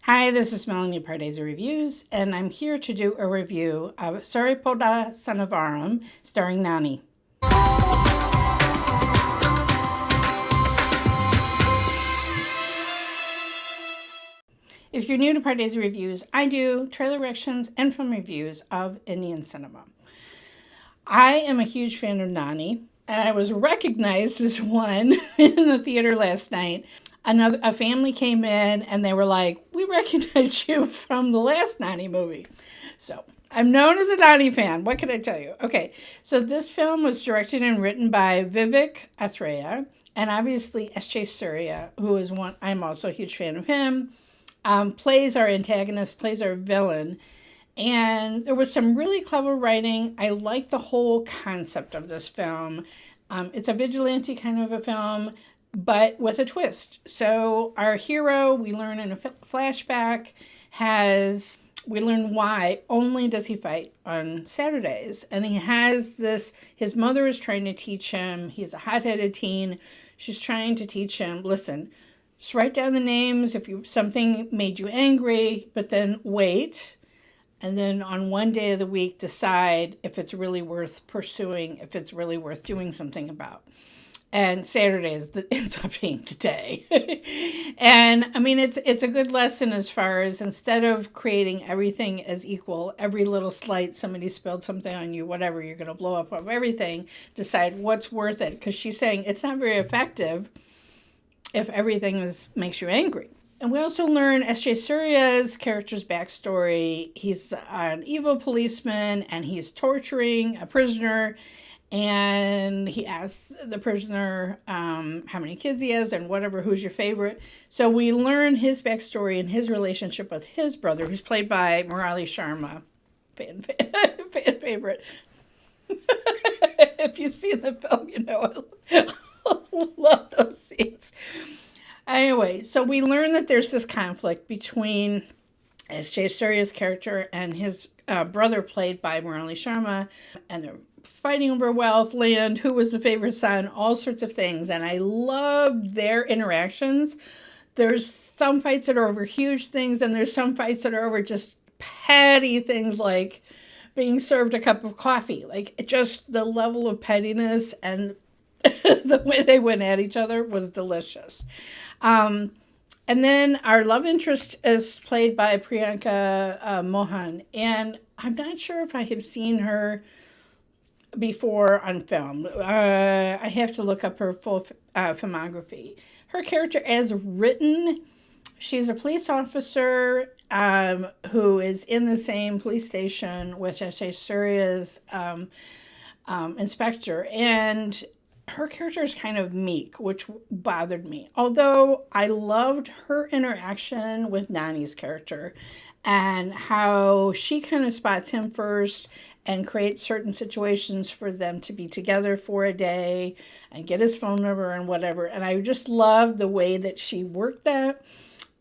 Hi, this is Melanie Pardesi Reviews, and I'm here to do a review of Saripodhaa Sanivaaram, starring Nani. If you're new to Pardesi Reviews, I do trailer reactions and film reviews of Indian cinema. I am a huge fan of Nani, and I was recognized as one in the theater last night. A family came in and they were like, "We recognize you from the last Nani movie." So I'm known as a Nani fan. What can I tell you? Okay, so this film was directed and written by Vivek Athreya, and obviously S.J. Suryah, who is one, I'm also a huge fan of him, plays our antagonist, plays our villain. And there was some really clever writing. I like the whole concept of this film. It's a vigilante kind of a film, but with a twist. So our hero, we learn in a flashback, we learn why only does he fight on Saturdays. And he has this, his mother is trying to teach him, he's a hot-headed teen, she's trying to teach him, listen, just write down the names if something made you angry, but then wait. And then on one day of the week, decide if it's really worth pursuing, if it's really worth doing something about. And Saturdays ends up being the day. And I mean, it's a good lesson as far as instead of creating everything as equal, every little slight, somebody spilled something on you, whatever, you're going to blow up of everything, decide what's worth it. Because she's saying it's not very effective if everything makes you angry. And we also learn S.J. Suryah's character's backstory. He's an evil policeman and he's torturing a prisoner. And he asks the prisoner how many kids he has and whatever, who's your favorite. So we learn his backstory and his relationship with his brother, who's played by Murali Sharma. Fan favorite. If you've seen the film, you know I love those scenes. Anyway, so we learn that there's this conflict between S.J. Suryah's character and his brother, played by Murali Sharma, and they're fighting over wealth, land, who was the favorite son, all sorts of things. And I loved their interactions. There's some fights that are over huge things, and there's some fights that are over just petty things like being served a cup of coffee. Like, just the level of pettiness and the way they went at each other was delicious. And then our love interest is played by Priyanka Mohan. And I'm not sure if I have seen her before on film. I have to look up her full filmography. Her character as written, she's a police officer who is in the same police station with S.J. Suryah's inspector. And her character is kind of meek, which bothered me. Although I loved her interaction with Nani's character and how she kind of spots him first and creates certain situations for them to be together for a day and get his phone number and whatever. And I just loved the way that she worked that.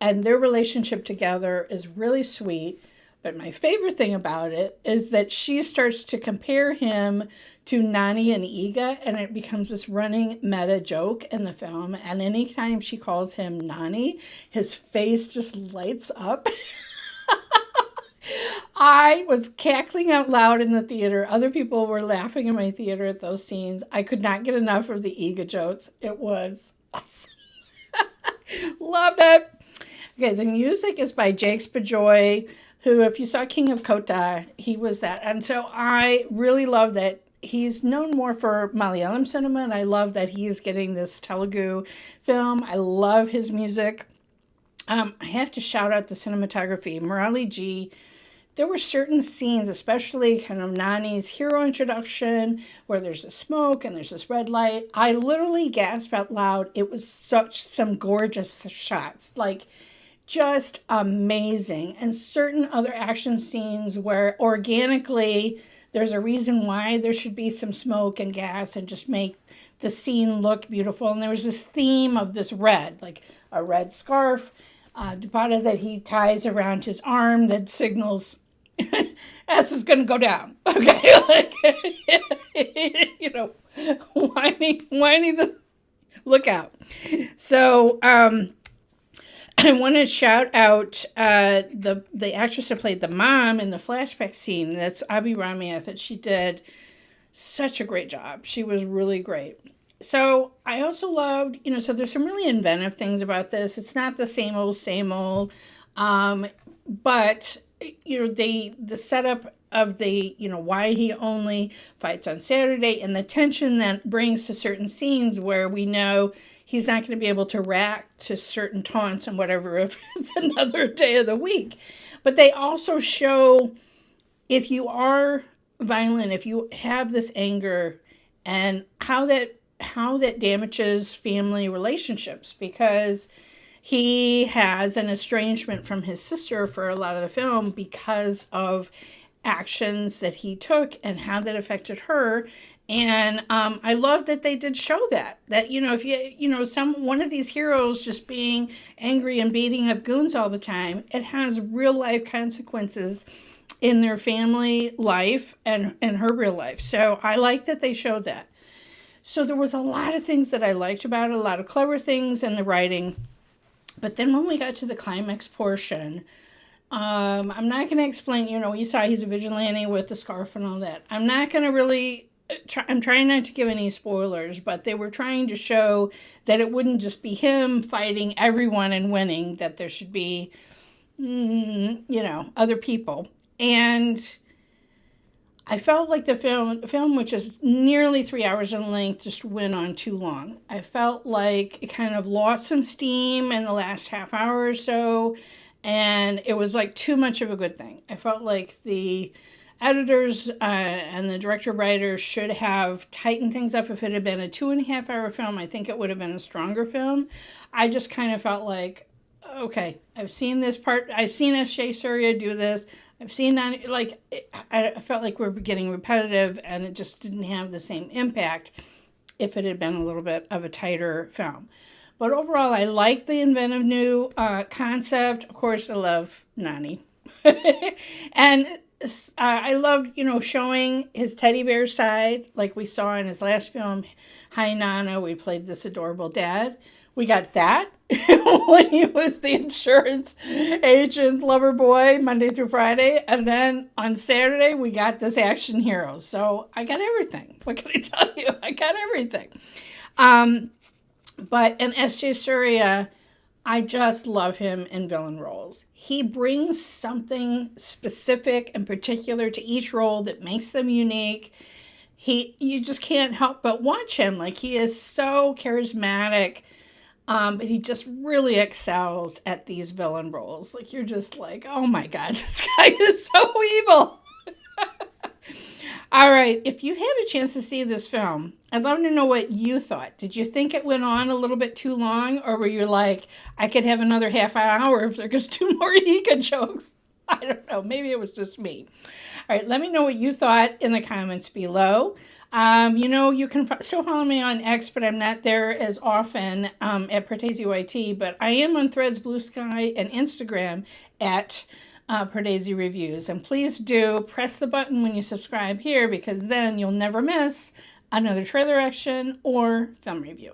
And their relationship together is really sweet. But my favorite thing about it is that she starts to compare him to Nani and Iga, and it becomes this running meta joke in the film. And anytime she calls him Nani, his face just lights up. I was cackling out loud in the theater. Other people were laughing in my theater at those scenes. I could not get enough of the Iga jokes. It was awesome. Loved it. Okay, the music is by Jakes Bejoy, who, if you saw King of Kota, he was that. And so I really love that he's known more for Malayalam cinema, and I love that he's getting this Telugu film. I love his music. I have to shout out the cinematography. Murali G. There were certain scenes, especially kind of Nani's hero introduction, where there's the smoke and there's this red light. I literally gasped out loud. It was such some gorgeous shots. Like, just amazing. And certain other action scenes where organically there's a reason why there should be some smoke and gas and just make the scene look beautiful. And there was this theme of this red, like a red scarf, dupatta that he ties around his arm that signals S is going to go down. Okay, like, you know, whiny the look out. So, I want to shout out the actress that played the mom in the flashback scene. That's Abhirami. I thought she did such a great job. She was really great. So I also loved, so there's some really inventive things about this. It's not the same old. But the setup of why he only fights on Saturday, and the tension that brings to certain scenes where we know he's not going to be able to react to certain taunts and whatever if it's another day of the week. But they also show, if you are violent, if you have this anger, and how that damages family relationships, because he has an estrangement from his sister for a lot of the film because of actions that he took and how that affected her. And I love that they did show that if one of these heroes just being angry and beating up goons all the time, it has real life consequences in their family life and her real life. So I like that they showed that. So there was a lot of things that I liked about it, a lot of clever things in the writing. But then when we got to the climax portion, I'm not going to explain, you saw he's a vigilante with the scarf and all that. I'm not going to really, I'm trying not to give any spoilers, but they were trying to show that it wouldn't just be him fighting everyone and winning, that there should be, other people. And I felt like the film, which is nearly 3 hours in length, just went on too long. I felt like it kind of lost some steam in the last half hour or so, and it was like too much of a good thing. I felt like the editors and the director-writers should have tightened things up. If it had been a 2.5 hour film, I think it would have been a stronger film. I just kind of felt like, okay, I've seen this part. I've seen S.J. Suryah do this. I've seen Nani, I felt like we're getting repetitive, and it just didn't have the same impact if it had been a little bit of a tighter film. But overall, I like the inventive new concept. Of course, I love Nani. And I loved, showing his teddy bear side, like we saw in his last film, Hi Nana. We played this adorable dad. We got that when he was the insurance agent lover boy Monday through Friday. And then on Saturday, we got this action hero. So I got everything. What can I tell you? I got everything. But in S.J. Suryah, I just love him in villain roles. He brings something specific and particular to each role that makes them unique. You just can't help but watch him. Like, he is so charismatic. But he just really excels at these villain roles. Like, you're just like, oh my God, this guy is so evil. All right, if you had a chance to see this film, I'd love to know what you thought. Did you think it went on a little bit too long? Or were you like, I could have another half hour if there goes 2 more Ika jokes? I don't know. Maybe it was just me. All right, let me know what you thought in the comments below. You can still follow me on X, but I'm not there as often at Pardesi YT, but I am on Threads, Blue Sky, and Instagram at Pardesi Reviews. And please do press the button when you subscribe here, because then you'll never miss another trailer action or film review.